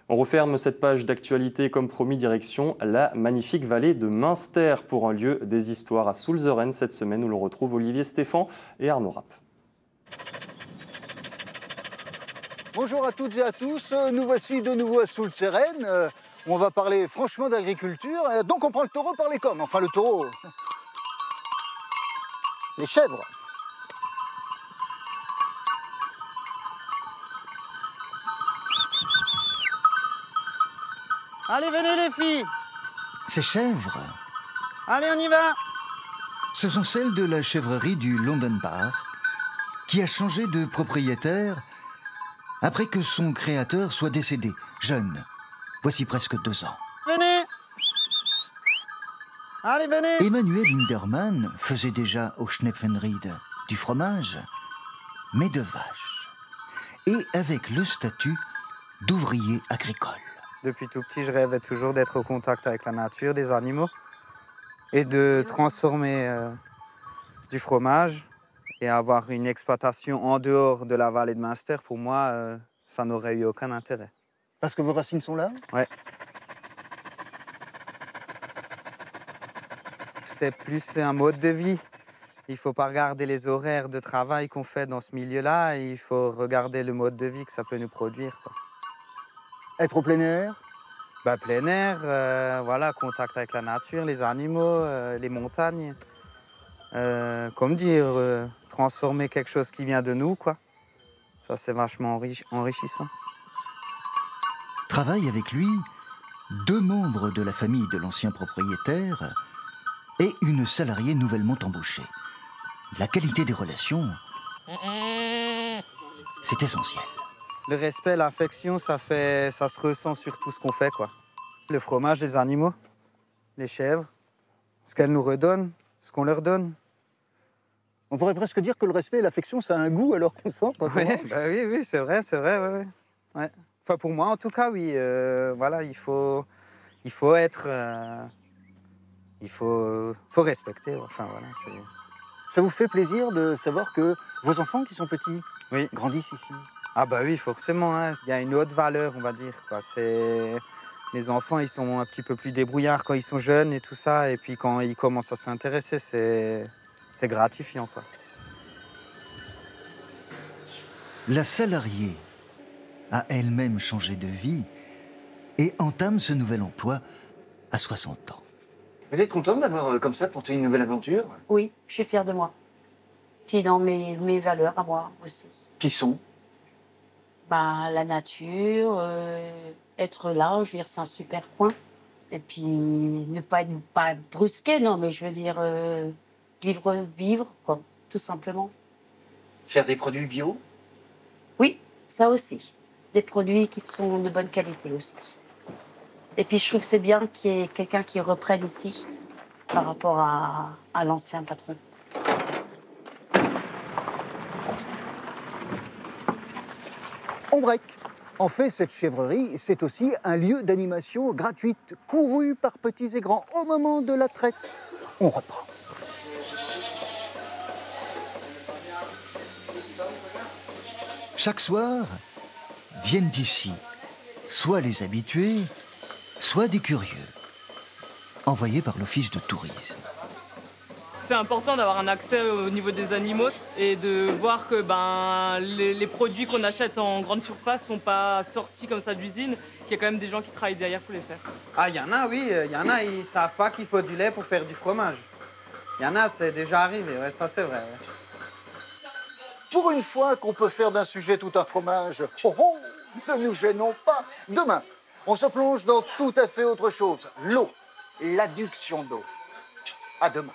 On referme cette page d'actualité comme promis, direction la magnifique vallée de Münster pour un lieu des histoires à Soulzeren cette semaine où l'on retrouve Olivier Stéphan et Arnaud Rapp. Bonjour à toutes et à tous, nous voici de nouveau à Soulzeren. On va parler franchement d'agriculture, donc on prend le taureau par les cornes, enfin le taureau, les chèvres. Allez, venez les filles. Ces chèvres, Allez, on y va. ce sont celles de la chèvrerie du Londenbach qui a changé de propriétaire après que son créateur soit décédé, jeune, voici presque 2 ans. Venez. Allez, venez. Emmanuel Hindermann faisait déjà au Schnepfenried du fromage, mais de vache, et avec le statut d'ouvrier agricole. Depuis tout petit, je rêvais toujours d'être au contact avec la nature, des animaux, et de transformer du fromage et avoir une exploitation en dehors de la vallée de Münster. Pour moi, ça n'aurait eu aucun intérêt. Parce que vos racines sont là? Ouais. C'est plus un mode de vie. Il ne faut pas regarder les horaires de travail qu'on fait dans ce milieu-là, il faut regarder le mode de vie que ça peut nous produire, quoi. Être au plein air? Bah, plein air, voilà, contact avec la nature, les animaux, les montagnes. Comme dire, transformer quelque chose qui vient de nous, quoi. Ça, c'est vachement enrichissant. Travaillent avec lui 2 membres de la famille de l'ancien propriétaire et une salariée nouvellement embauchée. La qualité des relations, c'est essentiel. Le respect, l'affection, ça se ressent sur tout ce qu'on fait, quoi. Le fromage, les animaux, les chèvres, ce qu'elles nous redonnent, ce qu'on leur donne. On pourrait presque dire que le respect et l'affection, ça a un goût alors qu'on sent quand on Ouais, mange. bah oui, c'est vrai, ouais. Ouais. Enfin, pour moi, en tout cas, oui. Voilà, il faut être... il faut respecter, enfin, voilà. Ça vous fait plaisir de savoir que vos enfants qui sont petits Oui. grandissent ici? Ah bah oui, forcément, hein. Il y a une haute valeur, on va dire, quoi. Les enfants, ils sont un petit peu plus débrouillards quand ils sont jeunes et tout ça. Et puis quand ils commencent à s'intéresser, c'est gratifiant, quoi. La salariée a elle-même changé de vie et entame ce nouvel emploi à 60 ans. Vous êtes contente d'avoir comme ça tenté une nouvelle aventure? Oui, je suis fière de moi. Puis dans mes valeurs à moi aussi. Qui sont? Ben, la nature, être là, je veux dire, c'est un super point. Et puis ne pas brusquer, non, mais je veux dire, vivre, quoi, tout simplement. Faire des produits bio? Oui, ça aussi. Des produits qui sont de bonne qualité aussi. Et puis je trouve que c'est bien qu'il y ait quelqu'un qui reprenne ici par rapport à l'ancien patron. On break. En fait, cette chèvrerie, c'est aussi un lieu d'animation gratuite, couru par petits et grands au moment de la traite. On reprend. Chaque soir, viennent ici soit les habitués, soit des curieux, envoyés par l'office de tourisme. C'est important d'avoir un accès au niveau des animaux et de voir que les produits qu'on achète en grande surface ne sont pas sortis comme ça d'usine, qu'il y a quand même des gens qui travaillent derrière pour les faire. Ah, il y en a, oui. Il y en a, ils ne savent pas qu'il faut du lait pour faire du fromage. Il y en a, c'est déjà arrivé, ouais, ça c'est vrai. Ouais. Pour une fois qu'on peut faire d'un sujet tout un fromage, ne nous gênons pas. Demain, on se plonge dans tout à fait autre chose. L'eau, l'adduction d'eau. À demain.